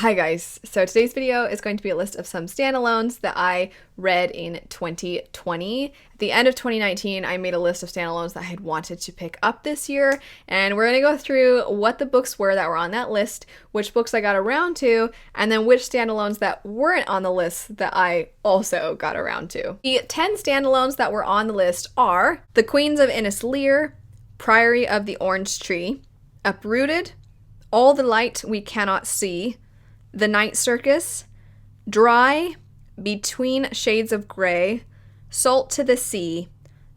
Hi guys, so today's video is going to be a list of some standalones that I read in 2020. At the end of 2019, I made a list of standalones that I had wanted to pick up this year, and we're going to go through what the books were that were on that list, which books I got around to, and then which standalones that weren't on the list that I also got around to. The 10 standalones that were on the list are The Queens of Innisleer, Priory of the Orange Tree, Uprooted, All the Light We Cannot See, The Night Circus, Dry, Between Shades of Grey, Salt to the Sea,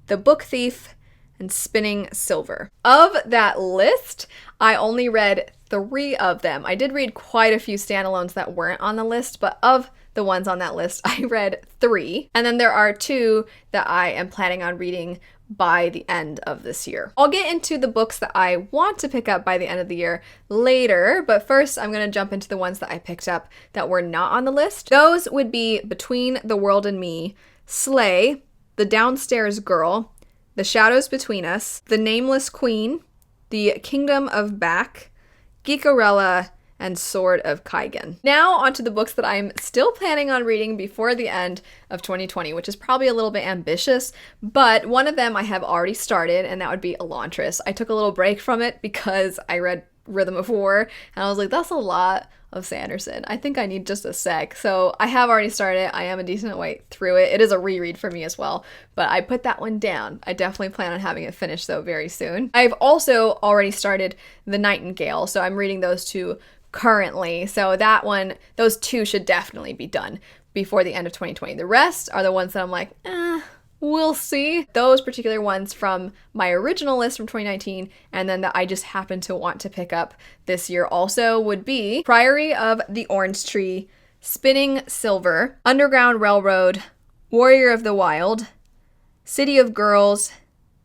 The Book Thief, and Spinning Silver. Of that list, I only read 3 of them. I did read quite a few standalones that weren't on the list, but of the ones on that list, I read 3. And then there are 2 that I am planning on reading by the end of this year. I'll get into the books that I want to pick up by the end of the year later, but first I'm going to jump into the ones that I picked up that were not on the list. Those would be Between the World and Me, Slay, The Downstairs Girl, The Shadows Between Us, The Nameless Queen, The Kingdom of Back, Geekerella, and Sword of Kaigen. Now onto the books that I'm still planning on reading before the end of 2020, which is probably a little bit ambitious, but one of them I have already started, and that would be Elantris. I took a little break from it because I read Rhythm of War, and I was like, that's a lot of Sanderson. I think I need just a sec. So I have already started it. I am a decent way through it. It is a reread for me as well, but I put that one down. I definitely plan on having it finished though very soon. I've also already started The Nightingale, so I'm reading those 2 currently. So that one, those 2 should definitely be done before the end of 2020. The rest are the ones that I'm like, we'll see. Those particular ones from my original list from 2019, and then that I just happen to want to pick up this year also would be Priory of the Orange Tree, Spinning Silver, Underground Railroad, Warrior of the Wild, City of Girls,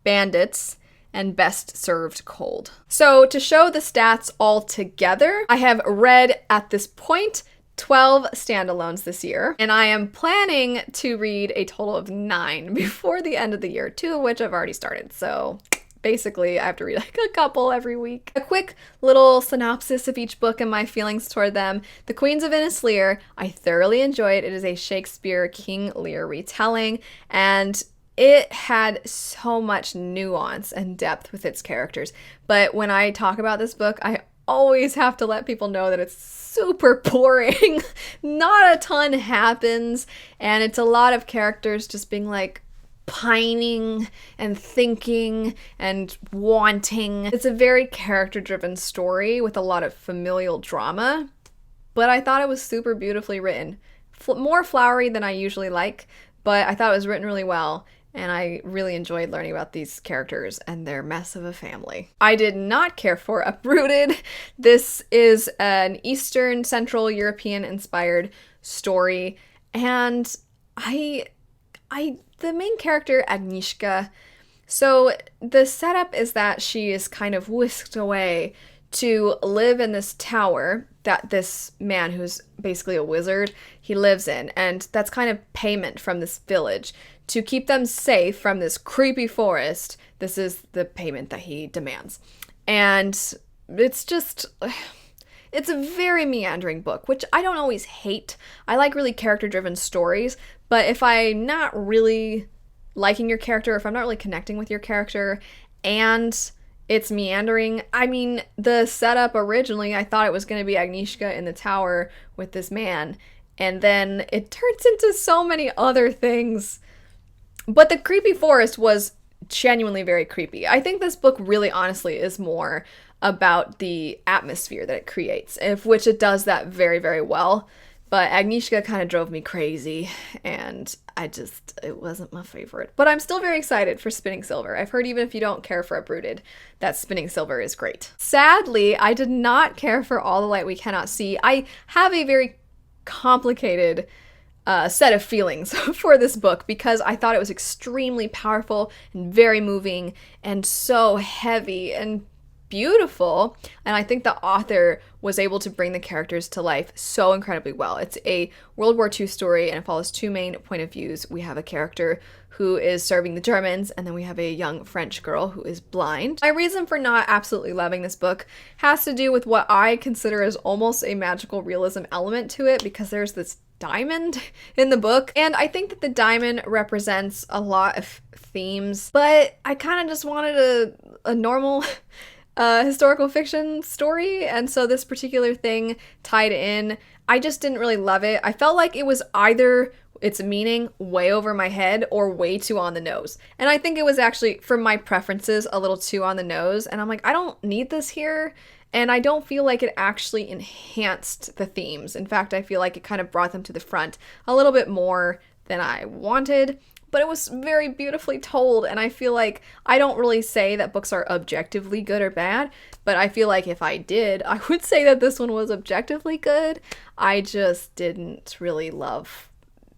Bandits, and Best Served Cold. So to show the stats all together, I have read at this point 12 standalones this year, and I am planning to read a total of 9 before the end of the year, 2 of which I've already started. So basically I have to read like a couple every week. A quick little synopsis of each book and my feelings toward them. The Queens of Innisleer, I thoroughly enjoyed. It is a Shakespeare King Lear retelling, and it had so much nuance and depth with its characters. But when I talk about this book, I always have to let people know that it's super boring. Not a ton happens, and it's a lot of characters just being like pining and thinking and wanting. It's a very character-driven story with a lot of familial drama, but I thought it was super beautifully written. More flowery than I usually like, but I thought it was written really well. And I really enjoyed learning about these characters and their mess of a family. I did not care for Uprooted. This is an Eastern Central European inspired story, and the main character, Agnieszka, so the setup is that she is kind of whisked away to live in this tower that this man, who's basically a wizard, he lives in, and that's kind of payment from this village to keep them safe from this creepy forest. This is the payment that he demands. And it's just, it's a very meandering book, which I don't always hate. I like really character-driven stories, but if I'm not really liking your character, if I'm not really connecting with your character, and it's meandering. I mean, the setup originally, I thought it was going to be Agnieszka in the tower with this man, and then it turns into so many other things. But the creepy forest was genuinely very creepy. I think this book really honestly is more about the atmosphere that it creates, of which it does that very, very well. But Agnieszka kind of drove me crazy, and it wasn't my favorite. But I'm still very excited for Spinning Silver. I've heard even if you don't care for Uprooted, that Spinning Silver is great. Sadly, I did not care for All the Light We Cannot See. I have a very complicated set of feelings for this book because I thought it was extremely powerful and very moving and so heavy and beautiful, and I think the author was able to bring the characters to life so incredibly well. It's a World War II story, and it follows two main point of views. We have a character who is serving the Germans, and then we have a young French girl who is blind. My reason for not absolutely loving this book has to do with what I consider as almost a magical realism element to it, because there's this diamond in the book, and I think that the diamond represents a lot of themes, but I kind of just wanted a normal historical fiction story, and so this particular thing tied in, I just didn't really love it. I felt like it was either its meaning way over my head or way too on the nose. And I think it was actually, for my preferences, a little too on the nose, and I'm like, I don't need this here. And I don't feel like it actually enhanced the themes. In fact, I feel like it kind of brought them to the front a little bit more than I wanted. But it was very beautifully told, and I feel like I don't really say that books are objectively good or bad, but I feel like if I did, I would say that this one was objectively good. I just didn't really love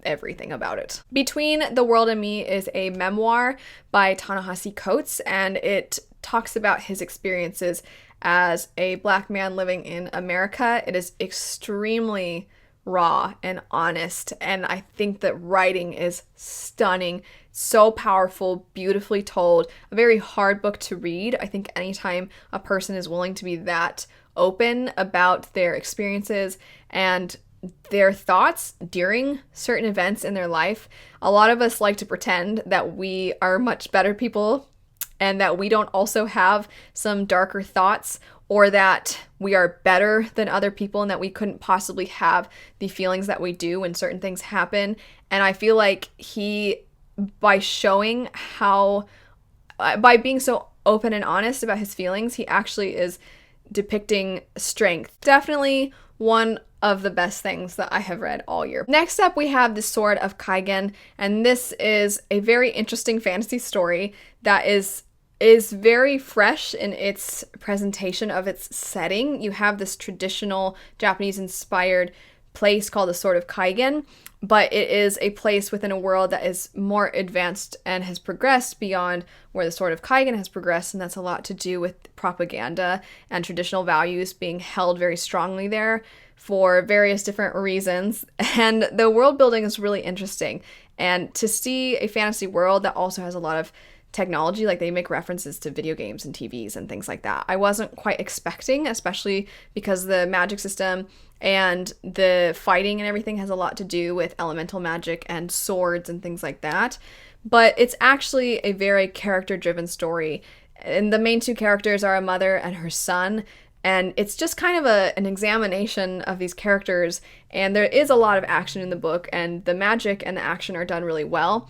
everything about it. Between the World and Me is a memoir by Ta-Nehisi Coates, and it talks about his experiences as a Black man living in America. It is extremely raw and honest, and I think that writing is stunning, so powerful, beautifully told, a very hard book to read. I think anytime a person is willing to be that open about their experiences and their thoughts during certain events in their life, a lot of us like to pretend that we are much better people and that we don't also have some darker thoughts, or that we are better than other people and that we couldn't possibly have the feelings that we do when certain things happen. And I feel like he, by showing how, by being so open and honest about his feelings, he actually is depicting strength. Definitely one of the best things that I have read all year. Next up, we have The Sword of Kaigen, and this is a very interesting fantasy story that is very fresh in its presentation of its setting. You have this traditional Japanese-inspired place called the Sword of Kaigen, but it is a place within a world that is more advanced and has progressed beyond where the Sword of Kaigen has progressed, and that's a lot to do with propaganda and traditional values being held very strongly there for various different reasons. And the world building is really interesting, and to see a fantasy world that also has a lot of technology, like they make references to video games and TVs and things like that, I wasn't quite expecting, especially because the magic system and the fighting and everything has a lot to do with elemental magic and swords and things like that. But it's actually a very character-driven story, and the main two characters are a mother and her son, and it's just kind of an examination of these characters, and there is a lot of action in the book, and the magic and the action are done really well.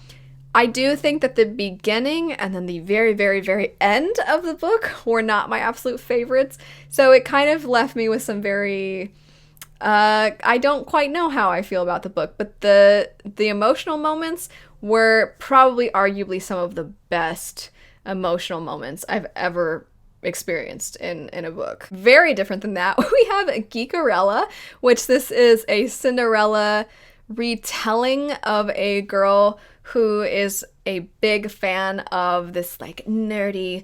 I do think that the beginning and then the very, very, very end of the book were not my absolute favorites. So it kind of left me with some very, I don't quite know how I feel about the book, but the emotional moments were probably arguably some of the best emotional moments I've ever experienced in a book. Very different than that, we have Geekerella, which this is a Cinderella retelling of a girl who is a big fan of this like nerdy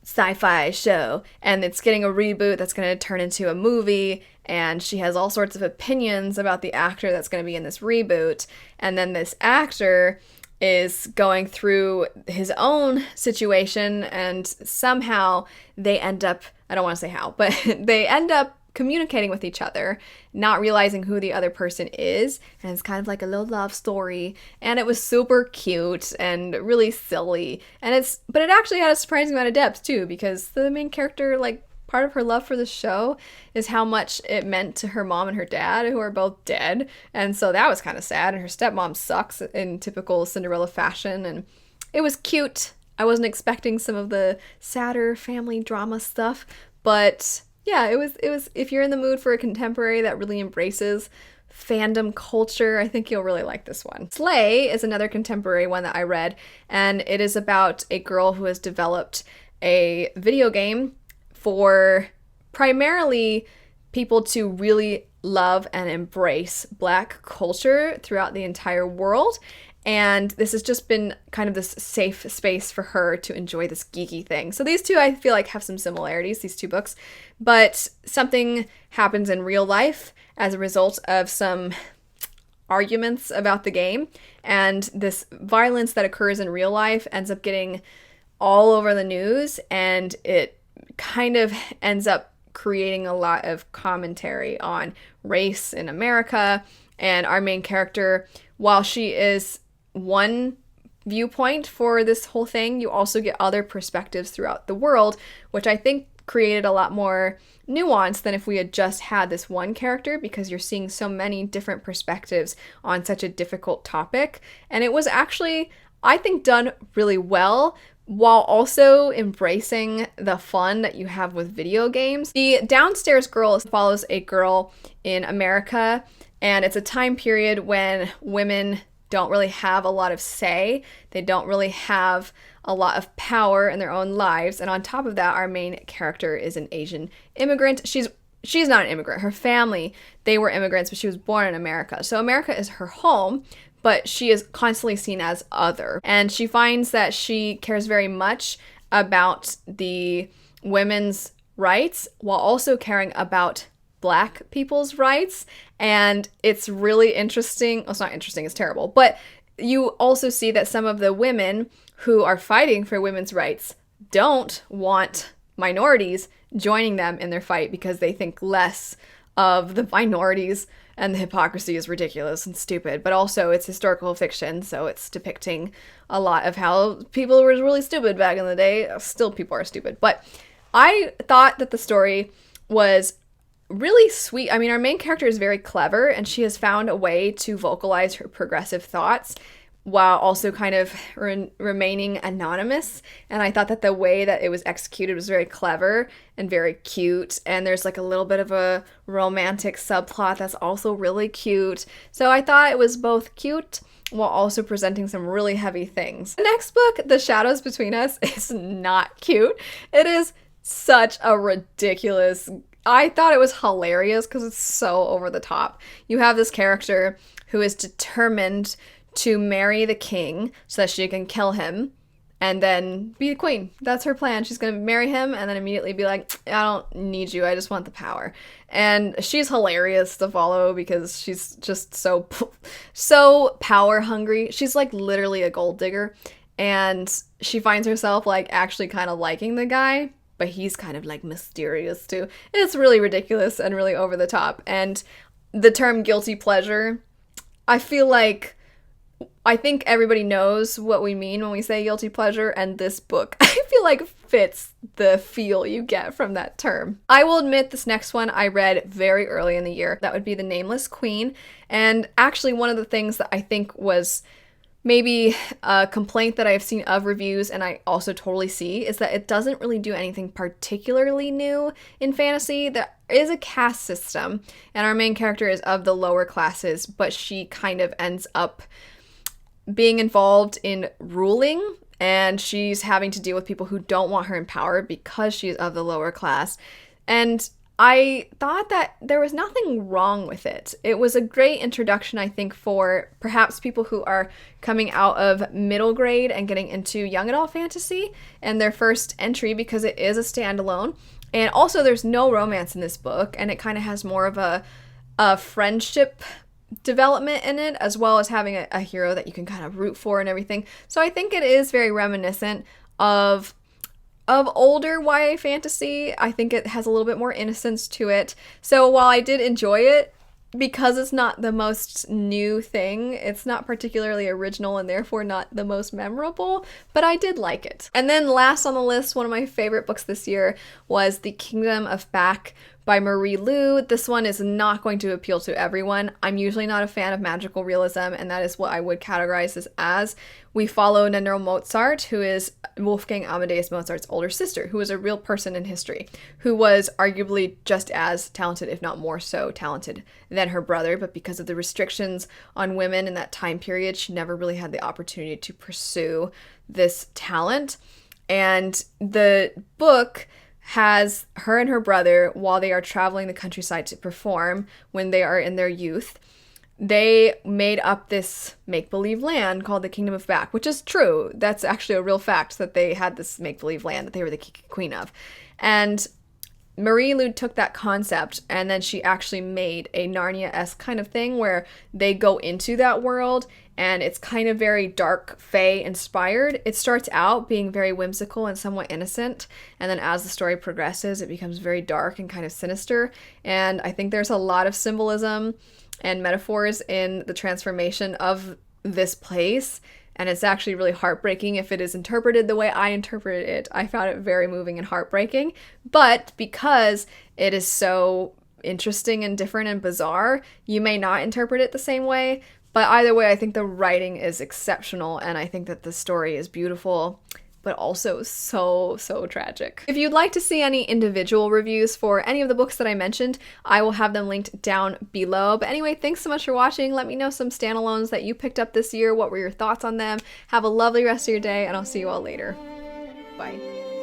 sci-fi show, and it's getting a reboot that's going to turn into a movie, and she has all sorts of opinions about the actor that's going to be in this reboot. And then this actor is going through his own situation, and somehow they end up, I don't want to say how, but they end up communicating with each other, not realizing who the other person is, and it's kind of like a little love story, and it was super cute and really silly, but it actually had a surprising amount of depth too, because the main character, like, part of her love for the show is how much it meant to her mom and her dad, who are both dead, and so that was kind of sad, and her stepmom sucks in typical Cinderella fashion, and it was cute. I wasn't expecting some of the sadder family drama stuff, but yeah, it was, if you're in the mood for a contemporary that really embraces fandom culture, I think you'll really like this one. Slay is another contemporary one that I read, and it is about a girl who has developed a video game for primarily people to really love and embrace Black culture throughout the entire world. And this has just been kind of this safe space for her to enjoy this geeky thing. So these two, I feel like, have some similarities, these two books. But something happens in real life as a result of some arguments about the game. And this violence that occurs in real life ends up getting all over the news. And it kind of ends up creating a lot of commentary on race in America. And our main character, while she is one viewpoint for this whole thing, you also get other perspectives throughout the world, which I think created a lot more nuance than if we had just had this one character, because you're seeing so many different perspectives on such a difficult topic. And it was actually, I think, done really well, while also embracing the fun that you have with video games. The Downstairs Girl follows a girl in America, and it's a time period when women don't really have a lot of say. They don't really have a lot of power in their own lives. And on top of that, our main character is an Asian immigrant. She's not an immigrant. Her family, they were immigrants, but she was born in America. So America is her home, but she is constantly seen as other. And she finds that she cares very much about the women's rights while also caring about Black people's rights. And it's really interesting. Well, it's not interesting, it's terrible. But you also see that some of the women who are fighting for women's rights don't want minorities joining them in their fight because they think less of the minorities, and the hypocrisy is ridiculous and stupid. But also it's historical fiction, so it's depicting a lot of how people were really stupid back in the day. Still, people are stupid. But I thought that the story was really sweet. I mean, our main character is very clever, and she has found a way to vocalize her progressive thoughts while also kind of remaining anonymous. And I thought that the way that it was executed was very clever and very cute. And there's like a little bit of a romantic subplot that's also really cute. So I thought it was both cute while also presenting some really heavy things. The next book, The Shadows Between Us, is not cute. It is such a ridiculous, I thought it was hilarious because it's so over the top. You have this character who is determined to marry the king so that she can kill him and then be the queen. That's her plan. She's going to marry him and then immediately be like, I don't need you. I just want the power. And she's hilarious to follow because she's just so power hungry. She's like literally a gold digger. And she finds herself like actually kind of liking the guy, but he's kind of like mysterious too. It's really ridiculous and really over the top. And the term guilty pleasure, I think everybody knows what we mean when we say guilty pleasure, and this book, I feel like, fits the feel you get from that term. I will admit this next one I read very early in the year. That would be The Nameless Queen. And actually one of the things that I think was maybe a complaint that I've seen of reviews, and I also totally see, is that it doesn't really do anything particularly new in fantasy. There is a caste system, and our main character is of the lower classes, but she kind of ends up being involved in ruling, and she's having to deal with people who don't want her in power because she's of the lower class. And I thought that there was nothing wrong with it. It was a great introduction, I think, for perhaps people who are coming out of middle grade and getting into young adult fantasy and their first entry, because it is a standalone. And also there's no romance in this book, and it kind of has more of a friendship development in it, as well as having a hero that you can kind of root for and everything. So I think it is very reminiscent of older YA fantasy. I think it has a little bit more innocence to it. So while I did enjoy it, because it's not the most new thing, it's not particularly original and therefore not the most memorable, but I did like it. And then last on the list, one of my favorite books this year was The Kingdom of Back by Marie Lu. This one is not going to appeal to everyone. I'm usually not a fan of magical realism, and that is what I would categorize this as. We follow Nannerl Mozart, who is Wolfgang Amadeus Mozart's older sister, who was a real person in history, who was arguably just as talented, if not more so talented than her brother, but because of the restrictions on women in that time period, she never really had the opportunity to pursue this talent. And the book has her and her brother, while they are traveling the countryside to perform when they are in their youth, they made up this make-believe land called the Kingdom of Back, which is true. That's actually a real fact that they had this make-believe land that they were the queen of. And Marie Lude took that concept and then she actually made a Narnia-esque kind of thing where they go into that world and it's kind of very dark, fae inspired. It starts out being very whimsical and somewhat innocent, and then as the story progresses, it becomes very dark and kind of sinister. And I think there's a lot of symbolism and metaphors in the transformation of this place. And it's actually really heartbreaking if it is interpreted the way I interpreted it. I found it very moving and heartbreaking. But because it is so interesting and different and bizarre, you may not interpret it the same way. But either way, I think the writing is exceptional, and I think that the story is beautiful, but also so, so tragic. If you'd like to see any individual reviews for any of the books that I mentioned, I will have them linked down below. But anyway, thanks so much for watching. Let me know some standalones that you picked up this year. What were your thoughts on them? Have a lovely rest of your day, and I'll see you all later. Bye.